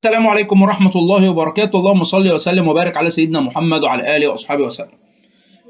السلام عليكم ورحمة الله وبركاته، اللهم صل وسلم وبارك على سيدنا محمد وعلى آله وأصحابه وسلم.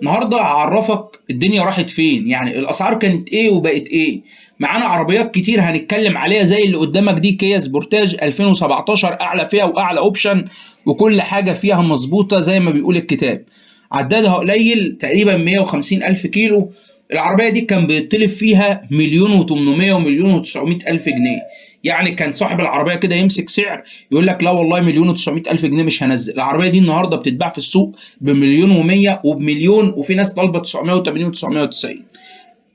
النهارده هعرفك الدنيا راحت فين، يعني الأسعار كانت إيه وبقت إيه. معانا عربيات كتير هنتكلم عليها زي اللي قدامك دي، كيا سبورتاج 2017 أعلى فئة وأعلى أوبشن، وكل حاجة فيها مظبوطة زي ما بيقول الكتاب. عدادها قليل تقريبا 150 ألف كيلو. العربية دي كان بيطلب فيها مليون و800 ومليون و900 ألف جنيه. يعني كان صاحب العربية كده يمسك سعر يقول لك لا والله مليون و900 ألف جنيه مش هنزل. العربية دي النهاردة بتتباع في السوق بمليون و100 وبمليون، وفي ناس طالبة 980 و990.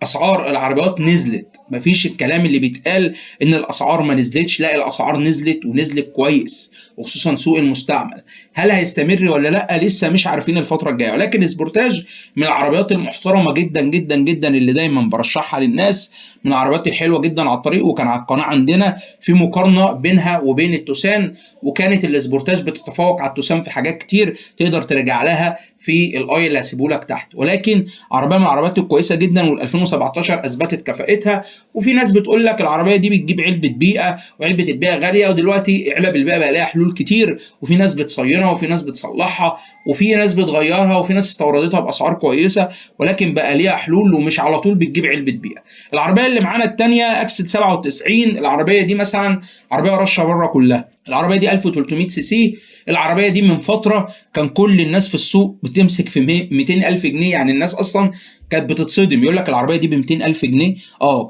اسعار العربيات نزلت، مفيش الكلام اللي بيتقال ان الاسعار ما نزلتش، لا الاسعار نزلت ونزلت كويس، وخصوصا سوق المستعمل. هل هيستمر ولا لا لسه مش عارفين الفتره الجايه، ولكن سبورتاج من العربيات المحترمه جدا جدا جدا اللي دايما برشحها للناس، من العربيات الحلوه جدا على الطريق. وكان على القناه عندنا في مقارنه بينها وبين التوسان، وكانت السبورتاج بتتفوق على التوسان في حاجات كتير تقدر ترجع لها في الاي اللي هسيبه لك تحت. ولكن عربيه من العربيات الكويسه جدا، وال2017 اثبتت كفاءتها. وفي ناس بتقول لك العربيه دي بتجيب علبه بيئه، وعلبه البيئه غاليه، ودلوقتي علب البيئه بقى لها حلول كتير، وفي ناس بتصينها وفي ناس بتصلحها وفي ناس بتغيرها وفي ناس استوردتها باسعار كويسه، ولكن بقى ليها حلول ومش على طول بتجيب علبه بيئه. العربيه اللي معانا الثانيه اكسل 97. العربيه دي مثلا عربيه رشه بره كلها. العربيه دي 1300 سي سي. العربيه دي من فتره كان كل الناس في السوق بتمسك في 200 الف جنيه، يعني الناس اصلا كانت بتتصدم، يقول لك العربيه دي ب 200 الف جنيه.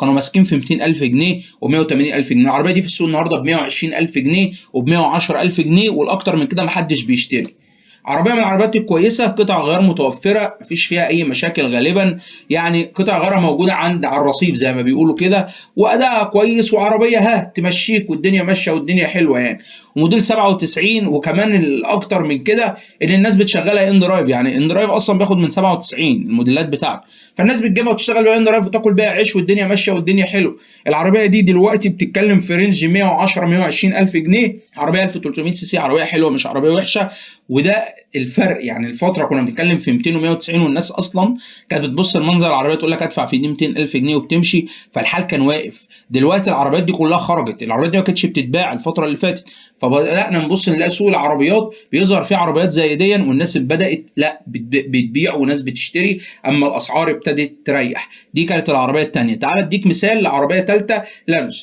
كانوا ماسكين في 200 الف جنيه و180 الف جنيه. العربيه دي في السوق النهارده ب 120 الف جنيه وب 110 الف جنيه، والاكتر من كده محدش بيشتري. عربيه من العربيات الكويسه، قطع غيار متوفره، مفيش فيها اي مشاكل غالبا، يعني قطع غيارها موجوده على الرصيف زي ما بيقولوا كده، وادائها كويس، وعربيه تمشيك والدنيا ماشيه والدنيا حلوه يعني. وموديل 97. وكمان الاكتر من كده ان الناس بتشغلها ان درايف، يعني ان درايف اصلا بياخد من 97 الموديلات بتاعته، فالناس بتجيبها وتشتغل بيها ان درايف وتاكل بيها عيش والدنيا ماشيه والدنيا حلوه. العربيه دي دلوقتي بتتكلم في رينج 110 120 الف جنيه. عربيه 1300 سي سي، عربيه حلوه مش عربيه وحشه. وده الفرق، يعني الفتره كنا بنتكلم في 200 و190، والناس اصلا كانت بتبص لمنظر العربيه تقول لك ادفع في دي 200 الف جنيه وبتمشي، فالحال كان واقف. دلوقتي العربيات دي كلها خرجت، العربيات دي ما كانتش بتتباع الفتره اللي فاتت، فبدانا نبص نلاقي سوق العربيات بيظهر فيه عربيات زي دي، والناس بدات لا بتبيع وناس بتشتري، اما الاسعار ابتدت تريح. دي كانت العربيه الثانيه. تعال اديك مثال لعربيه ثالثه،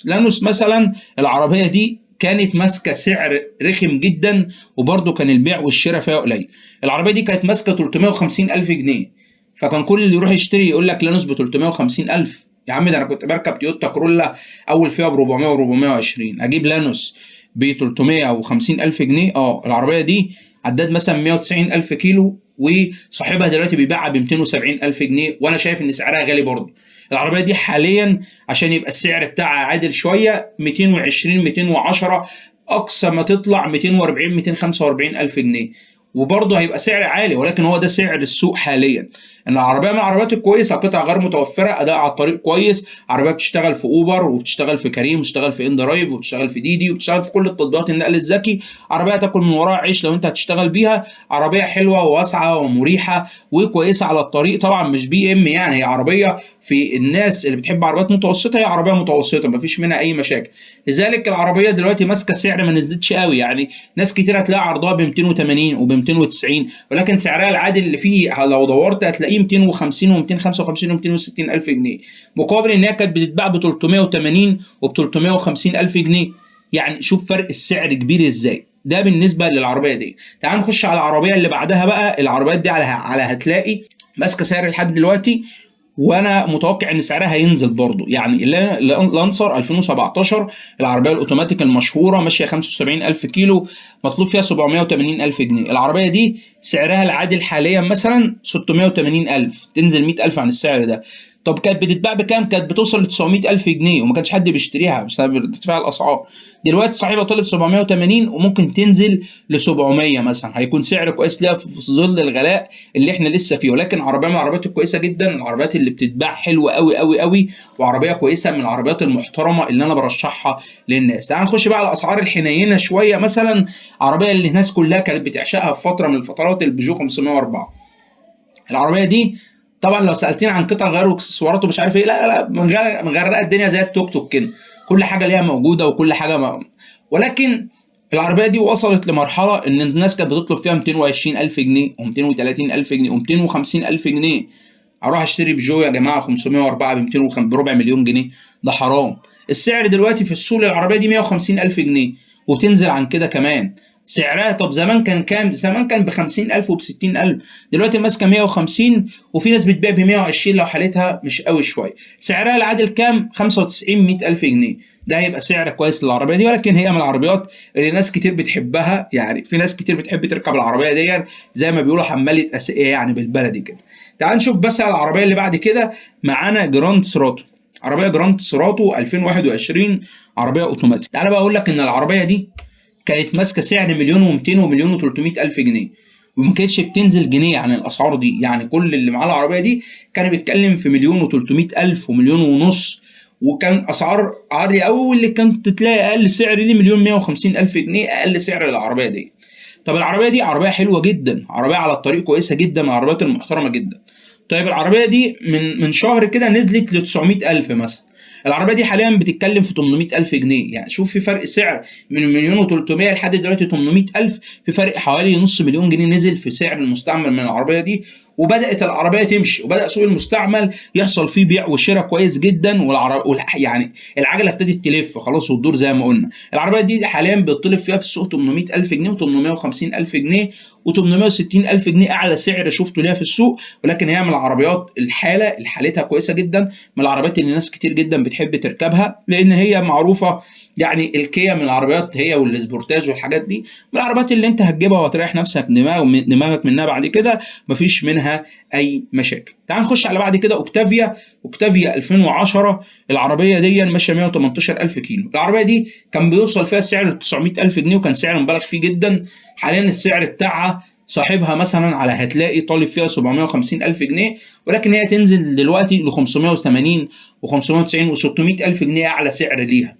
لانوس مثلا. العربيه دي كانت ماسكه سعر رخم جدا، وبرده كان البيع والشراء فيها قليل. العربيه دي كانت ماسكه 350 الف جنيه، فكان كل اللي يروح يشتري يقول لك لانوس ب 350 الف. يا عم ده انا كنت بركب تويوتا كورولا اول فيها ب 400 و 420، اجيب لانوس ب 350 الف جنيه؟ العربيه دي عداد مثلا 190 الف كيلو، وصاحبها دلوقتي بيبيعها ب 270 الف جنيه، وانا شايف ان سعرها غالي برضه. العربيه دي حاليا عشان يبقى السعر بتاعها عادل شويه 220 210، اقصى ما تطلع 240 245 الف جنيه، وبرضه هيبقى سعر عالي، ولكن هو ده سعر السوق حاليا. ان العربيه من العربيات الكويسه، قطع غير متوفره، اداء على الطريق كويس، عربيه بتشتغل في اوبر وبتشتغل في كريم وبتشتغل في ان درايف وبتشتغل في ديدي وبتشتغل في كل التطبيقات النقل الذكي. عربيه تاكل من وراها عيش لو انت هتشتغل بيها. عربيه حلوه وواسعه ومريحه وكويسه على الطريق، طبعا مش بي ام، يعني هي عربيه في الناس اللي بتحب عربيات متوسطه، هي عربيه متوسطه مفيش منها اي مشاكل. لذلك العربيه دلوقتي ماسكه سعر ما نزلتش قوي، يعني ناس كتير هتلاقي عرضها ب 280 وب 290، ولكن سعرها العادل اللي فيه لو دورت هتلاقيه 250 و255 و260 الف جنيه، مقابل ان هي كانت بتتباع ب 380 وب 350 الف جنيه. يعني شوف فرق السعر كبير ازاي. ده بالنسبه للعربيه دي. تعال نخش على العربيه اللي بعدها بقى. العربيات دي على هتلاقي ماسكه سعر لحد دلوقتي، وانا متوقع ان سعرها هينزل برضه. يعني لانسر 2017، العربيه الاوتوماتيك المشهوره، ماشيه 75 الف كيلو، مطلوب فيها 780 الف جنيه. العربيه دي سعرها العادل حاليا مثلا 680 الف، تنزل 100 الف عن السعر ده. طب كانت بتتباع بكام؟ كانت بتوصل ل 900 الف جنيه، وما كانش حد بيشتريها بسبب ارتفاع الاسعار. دلوقتي صاحبها طالب 780، وممكن تنزل ل 700 مثلا، هيكون سعر كويس ليها في ظل الغلاء اللي احنا لسه فيه. ولكن عربيه من العربيات الكويسه جدا، العربيات اللي بتتباع حلوه قوي قوي قوي، وعربيه كويسه من العربيات المحترمه اللي انا برشحها للناس. تعال نخش بقى على الاسعار الحنينه شويه. مثلا عربيه اللي الناس كلها كانت بتعشقها في فتره من الفترات، البيجو 504. العربيه دي طبعا لو سالتين عن قطع غيار واكسسوارات ومش عارف ايه، لا مغرقه الدنيا زي التوك توك كده، كل حاجه ليها موجوده وكل حاجه ولكن العربية دي وصلت لمرحلة إن الناس كانت بتطلب فيها 220,000 جنيه و230,000 جنيه و250,000 جنيه. أروح أشتري بيجو يا جماعة 504 بربع مليون جنيه، ده حرام. السعر دلوقتي في السوق للعربية دي 150,000 جنيه وبتنزل عن كده كمان. سعرها طب زمان كان كام؟ زمان كان ب50,000 وب60,000، دلوقتي ماسكة 150 وفي ناس بتبيع ب120 لو حالتها مش قوي شوية. سعرها العادل كام؟ 95 100,000 جنيه. ده هيبقى سعر كويس للعربية دي، ولكن هي من العربيات اللي ناس كتير بتحبها. يعني في ناس كتير بتحب تركب العربية دي زي ما بيقولوا حمالة أسئلة يعني بالبلدي كده. تعال نشوف بس على العربية اللي بعد كده. معانا جراند سيراتو، عربية جراند سيراتو 2021، عربية اوتوماتيك. تعال بقى اقول لك ان العربية دي كانت ماسكة سعر مليون و200 ومليون و300 ألف جنيه، وما كانتش بتنزل جنيه عن الأسعار دي. يعني كل اللي معاه العربية دي كان بيتكلم في مليون و300 ألف ومليون ونص، وكان أسعار عالية أوي. واللي كانت تلاقي أقل سعر ليه مليون 150 ألف جنيه أقل سعر للعربية دي. طب العربية دي عربية حلوة جدا، عربية على الطريق كويسة جدا، من العربيات المحترمة جدا. طيب العربية دي من شهر كده نزلت ل 900 ألف مثلا. العربية دي حاليا بتتكلم في 800 ألف جنيه. يعني شوف في فرق سعر من مليون و300 لحد دلوقتي 800 ألف، في فرق حوالي نص مليون جنيه نزل في سعر المستعمل من العربية دي. وبدأت العربية تمشي، وبدأ سوق المستعمل يحصل فيه بيع وشراء كويس جدا، يعني العجلة ابتدت تلف خلاص وتدور زي ما قلنا. العربية دي حاليا بيطلب فيها في السوق 800 ألف جنيه و850 ألف جنيه و860 ألف جنيه أعلى سعر شفته ليها في السوق. ولكن هي من العربيات الحالة اللي حالتها كويسة جدا، من العربيات اللي ناس كتير جدا بتحب تركبها، لأن هي معروفة. يعني الكيا من العربيات، هي والسبورتاج والحاجات دي من العربيات اللي انت هتجيبها وهتريح نفسك دماغك منها بعد كده، مفيش منها اي مشاكل. تعال نخش على بعد كده اوكتافيا. اوكتافيا 2010، العربيه دي ماشيه 118,000 كيلو. العربيه دي كان بيوصل فيها السعر ل 900,000 جنيه، وكان سعر مبالغ فيه جدا. حاليا السعر بتاعها صاحبها مثلا على هتلاقي طالب فيها 750,000 جنيه، ولكن هي تنزل دلوقتي ل 580 و590 و600 ألف جنيه أعلى سعر ليها.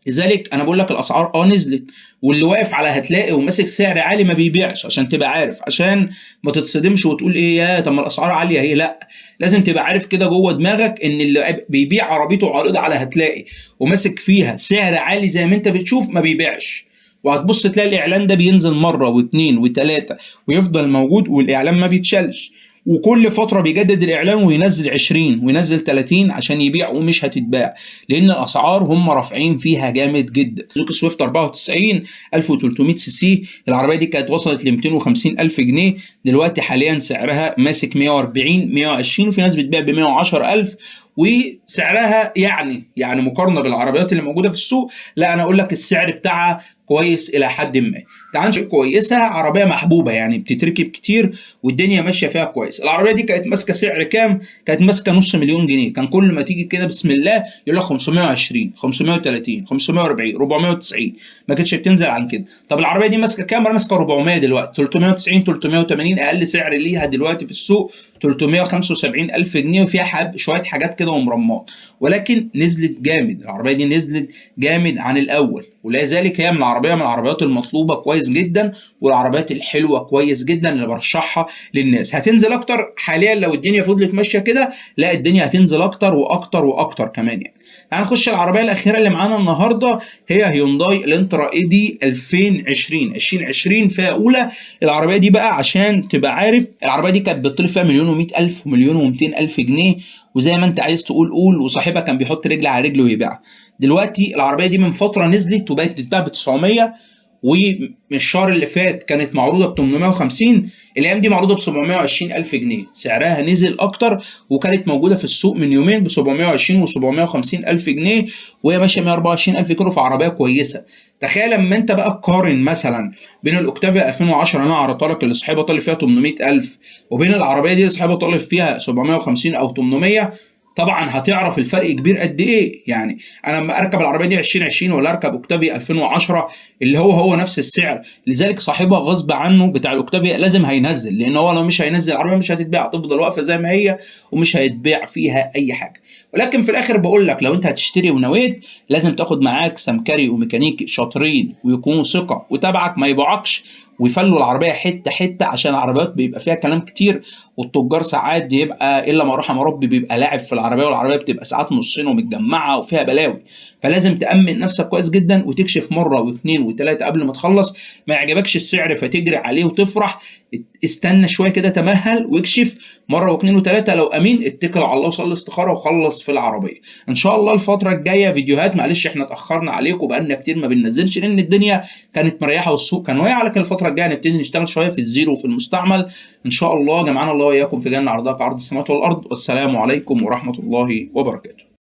لذلك انا بقول لك الاسعار نزلت، واللي واقف على هتلاقي وماسك سعر عالي ما بيبيعش، عشان تبقى عارف، عشان ما تتصدمش وتقول ايه يا طب ما الاسعار عاليه. هي لا، لازم تبقى عارف كده جوه دماغك ان اللي بيبيع عربيته عارضه على هتلاقي وماسك فيها سعر عالي زي ما انت بتشوف ما بيبيعش. وهتبص تلاقي الاعلان ده بينزل مره واثنين وثلاثه ويفضل موجود، والاعلان ما بيتشالش، وكل فتره بيجدد الاعلان وينزل 20 وينزل 30 عشان يبيع، ومش هتتباع لان الاسعار هم رافعين فيها جامد جدا. سوزوكي سويفت 94 1300 سي سي، العربيه دي كانت وصلت ل 250 الف جنيه، دلوقتي حاليا سعرها ماسك 140 120، وفي ناس بتبيع ب 110 الف. وسعرها يعني مقارنه بالعربيات اللي موجوده في السوق، لا انا اقول لك السعر بتاعها كويس الى حد ما. تعال نشوف كويسه، عربيه محبوبه يعني بتتركب كتير والدنيا ماشيه فيها كويس. العربيه دي كانت ماسكه سعر كام؟ كانت ماسكه نص مليون جنيه. كان كل ما تيجي كده بسم الله يقول لك 520 530 540 490، ما كانتش بتنزل عن كده. طب العربيه دي ماسكه كام؟ ماسكه 400 دلوقتي، 390 380 اقل سعر ليها دلوقتي في السوق 375 الف جنيه، وفيها شويه حاجات كده ومرمات، ولكن نزلت جامد. العربيه دي نزلت جامد عن الاول، ولذلك هي من العربيات المطلوبه كويس جدا، والعربيات الحلوه كويس جدا اللي برشحها للناس. هتنزل اكتر حاليا لو الدنيا فضلت ماشيه كده، لا الدنيا هتنزل اكتر واكتر واكتر كمان يعني. هنخش العربيه الاخيره اللي معانا النهارده، هي هيونداي الانترا اي دي 2020 فئه اولى. العربيه دي بقى عشان تبقى عارف، العربيه دي كانت بتطلب فيها مليون و100 الف ومليون و200 الف جنيه، وزي ما انت عايز تقول قول، وصاحبها كان بيحط رجل على رجل ويبيعها. دلوقتي العربيه دي من فتره نزلت وبقت تتباع ب 900، ومن الشهر اللي فات كانت معروضه ب 850، الايام دي معروضه ب 720 الف جنيه. سعرها نزل اكتر، وكانت موجوده في السوق من يومين ب 720 و 750 الف جنيه، وهي ماشيه 124 الف كيلو في عربيه كويسه. تخيل لما انت بقى تقارن مثلا بين الاوكتافيا 2010 انا عرضتها لك اللي صاحبها طالب فيها 800 الف، وبين العربيه دي اللي صاحبها طالب فيها 750 او 800، طبعا هتعرف الفرق كبير قد ايه. يعني انا لما اركب العربيه دي 2020 ولا اركب اوكتافيا 2010 اللي هو نفس السعر، لذلك صاحبها غصب عنه بتاع الاوكتافيا لازم هينزل، لان هو لو مش هينزل العربيه مش هتتباع، هتفضل واقفه زي ما هي ومش هيتباع فيها اي حاجه. ولكن في الاخر بقول لك لو انت هتشتري ونويت، لازم تاخد معاك سمكري وميكانيكي شاطرين ويكونوا ثقه وتابعك، ما يبيعكش ويفلوا العربيه حته حته، عشان العربيات بيبقى فيها كلام كتير، والتجار ساعات بيبقى الا ما رحم ربي بيبقى لاعب في العربيه، والعربيه بتبقى ساعات نصين ومتجمعه وفيها بلاوي. فلازم تامن نفسك كويس جدا وتكشف مره واثنين وثلاثه قبل ما تخلص. ما يعجبكش السعر فتجري عليه وتفرح، استنى شويه كده، تمهل واكشف مره واثنين وثلاثه. لو امين اتكل على الله وصلي استخاره وخلص في العربيه. ان شاء الله الفتره الجايه فيديوهات، معلش احنا اتاخرنا عليكم بقالنا كتير ما بننزلش لان الدنيا كانت مريحه والسوق كان واقع، لكن الفتره الجايه هنبتدي نشتغل شويه في الزيرو وفي المستعمل ان شاء الله. جمعنا الله واياكم في جنه عرضها كعرض السماوات والارض، والسلام عليكم ورحمه الله وبركاته.